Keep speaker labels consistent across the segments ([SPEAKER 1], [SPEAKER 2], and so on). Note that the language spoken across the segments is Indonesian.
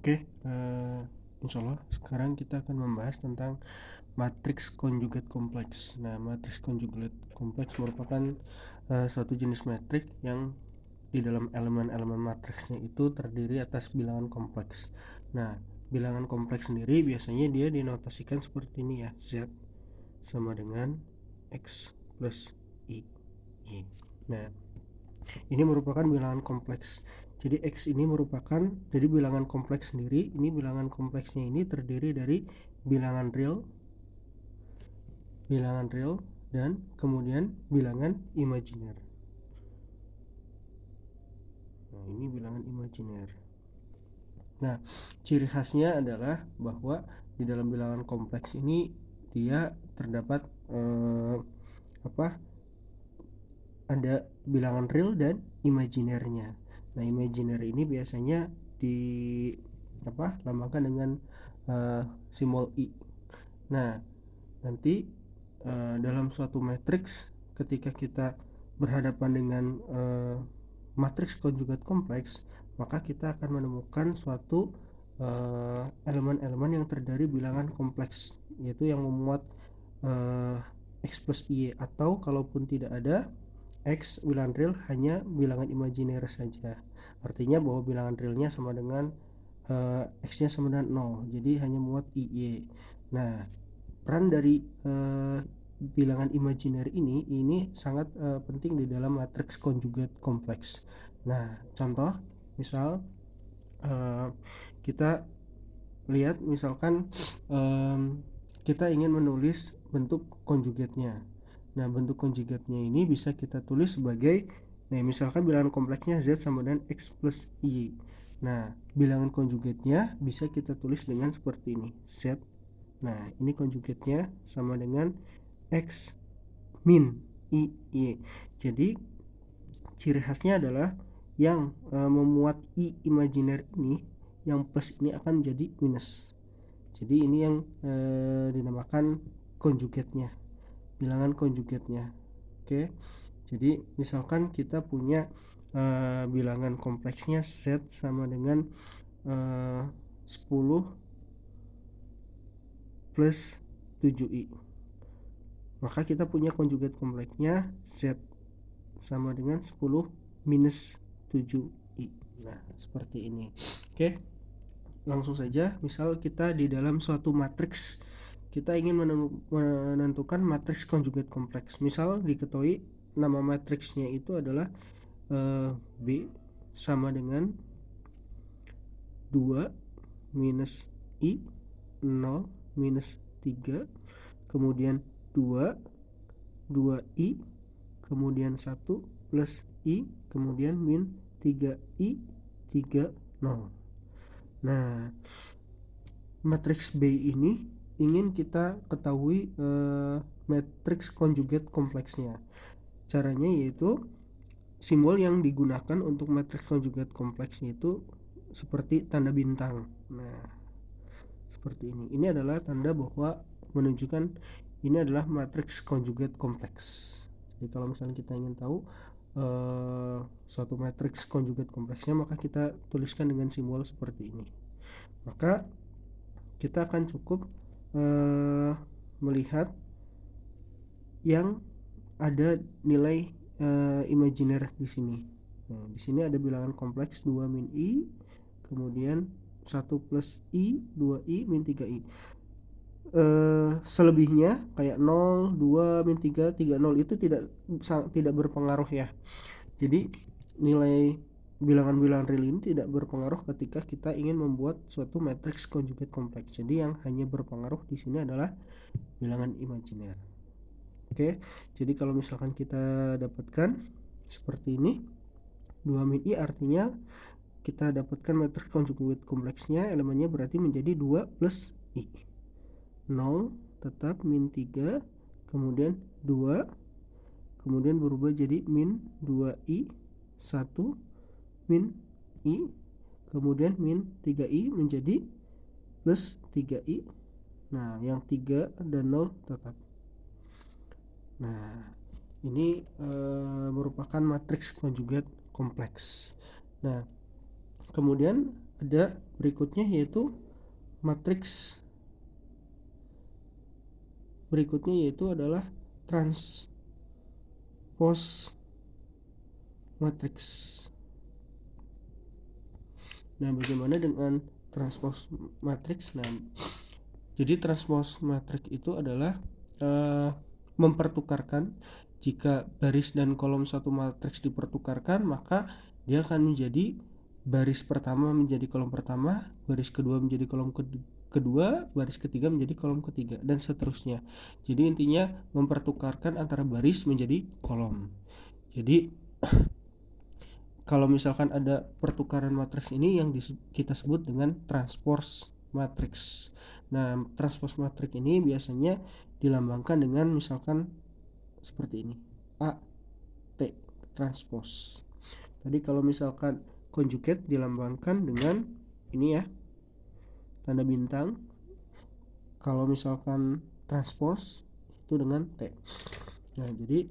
[SPEAKER 1] Oke, insyaallah sekarang kita akan membahas tentang matriks konjugat kompleks. Nah, matriks konjugat kompleks merupakan suatu jenis metrik yang di dalam elemen-elemen matriksnya itu terdiri atas bilangan kompleks. Nah, bilangan kompleks sendiri biasanya dia dinotasikan seperti ini ya, Z sama dengan X plus I. Nah, ini merupakan bilangan kompleks. Jadi X ini merupakan bilangan kompleks sendiri. Ini bilangan kompleksnya ini terdiri dari bilangan real dan kemudian bilangan imajiner. Nah, ini bilangan imajiner. Nah, ciri khasnya adalah bahwa di dalam bilangan kompleks ini dia terdapat ada bilangan real dan imajinernya. Nah, imajiner ini biasanya lambangkan dengan simbol I. Nah, nanti dalam suatu matriks ketika kita berhadapan dengan matriks konjugat kompleks, maka kita akan menemukan suatu elemen-elemen yang terdiri bilangan kompleks, yaitu yang memuat X plus Y, atau kalaupun tidak ada X bilangan real, hanya bilangan imajiner saja. Artinya bahwa bilangan realnya sama dengan X nya sama dengan 0, jadi hanya muat IY. Nah, peran dari bilangan imajiner ini sangat penting di dalam matriks konjugat kompleks. Nah, contoh misal kita lihat misalkan kita ingin menulis bentuk konjugatnya. Nah, bentuk konjugatnya ini bisa kita tulis sebagai, nah misalkan bilangan kompleksnya Z sama dengan X plus Y. Nah, bilangan konjugatnya bisa kita tulis dengan seperti ini, Z. Nah, ini konjugatnya sama dengan X min I, Y. Jadi, ciri khasnya adalah yang memuat I imajiner ini, yang plus ini akan menjadi minus. Jadi ini yang dinamakan konjugatnya, bilangan konjugatnya. Oke, jadi misalkan kita punya bilangan kompleksnya Z sama dengan 10 plus 7I, maka kita punya konjugat kompleksnya Z sama dengan 10 minus 7I. Nah, seperti ini. Oke, langsung saja. Misal kita di dalam suatu matriks, kita ingin menentukan matriks konjugat kompleks. Misal diketahui nama matriksnya itu adalah B sama dengan 2 minus I, 0 minus 3, kemudian 2, 2I, kemudian 1 plus I, kemudian min 3I, 3, 0. Nah, matriks B ini ingin kita ketahui matriks konjugat kompleksnya. Caranya yaitu simbol yang digunakan untuk matriks konjugat kompleksnya itu seperti tanda bintang. Nah, seperti ini. Ini adalah tanda bahwa menunjukkan ini adalah matriks konjugat kompleks. Jadi kalau misalnya kita ingin tahu suatu matriks konjugat kompleksnya, maka kita tuliskan dengan simbol seperti ini. Maka kita akan cukup melihat yang ada nilai imajiner di sini. Nah, di sini ada bilangan kompleks 2 min I, kemudian 1 plus I, 2I, min 3I. Selebihnya kayak 0, 2, min 3, 3, 0 itu tidak berpengaruh ya. Jadi nilai bilangan-bilangan real ini tidak berpengaruh ketika kita ingin membuat suatu matriks konjugat kompleks. Jadi yang hanya berpengaruh di sini adalah bilangan imajiner. Oke, jadi kalau misalkan kita dapatkan seperti ini, 2 min I artinya kita dapatkan matriks konjugat kompleksnya, elemennya berarti menjadi 2 plus I. 0 tetap min 3, kemudian 2, kemudian berubah jadi min 2I, 1, min I, kemudian min 3I menjadi plus 3I. Nah, yang 3 dan 0 tetap. Nah, ini merupakan matriks konjugat kompleks. Nah, kemudian ada berikutnya, yaitu matriks berikutnya yaitu adalah transpose matriks. Nah, bagaimana dengan transpose matriks? Nah, jadi transpose matriks itu adalah mempertukarkan. Jika baris dan kolom satu matriks dipertukarkan, maka dia akan menjadi baris pertama menjadi kolom pertama, baris kedua menjadi kolom kedua, baris ketiga menjadi kolom ketiga, dan seterusnya. Jadi intinya mempertukarkan antara baris menjadi kolom. Jadi kalau misalkan ada pertukaran matriks ini yang kita sebut dengan transpose matriks. Nah, transpose matriks ini biasanya dilambangkan dengan misalkan seperti ini, A T transpose. Tadi kalau misalkan conjugate dilambangkan dengan ini ya, tanda bintang. Kalau misalkan transpose itu dengan T. Nah, jadi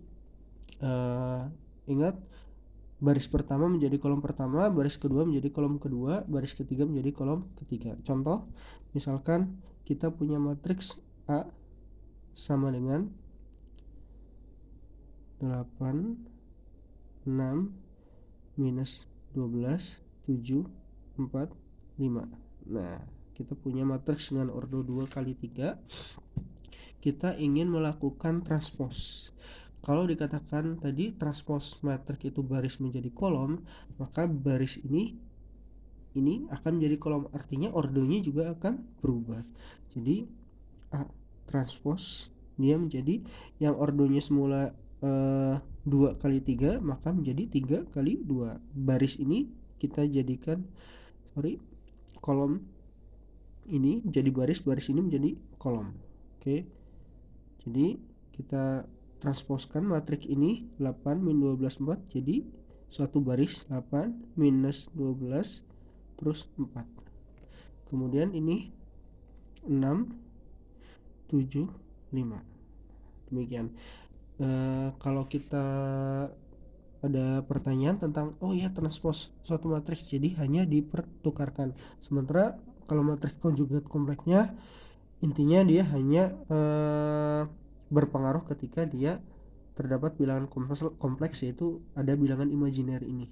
[SPEAKER 1] ingat, baris pertama menjadi kolom pertama, baris kedua menjadi kolom kedua, baris ketiga menjadi kolom ketiga. Contoh, misalkan kita punya matriks A sama dengan 8, 6, minus 12, 7, 4, 5. Nah, kita punya matriks dengan ordo 2 kali 3. Kita ingin melakukan transpose. Kalau dikatakan tadi transpose matriks itu baris menjadi kolom, maka baris ini akan menjadi kolom, artinya ordonya juga akan berubah. Jadi A transpose dia menjadi yang ordonya semula 2 kali 3, maka menjadi 3 kali 2. Baris ini kita jadikan kolom ini menjadi baris ini menjadi kolom. Oke. Jadi kita transposkan matriks ini 8 min 12 4, jadi suatu baris 8 minus 12 terus 4. Kemudian ini 6 7 5. Demikian. Kalau kita ada pertanyaan tentang oh ya, transpose suatu matriks jadi hanya dipertukarkan. Sementara kalau matriks konjugat kompleksnya intinya dia hanya berpengaruh ketika dia terdapat bilangan kompleks, yaitu ada bilangan imajiner ini.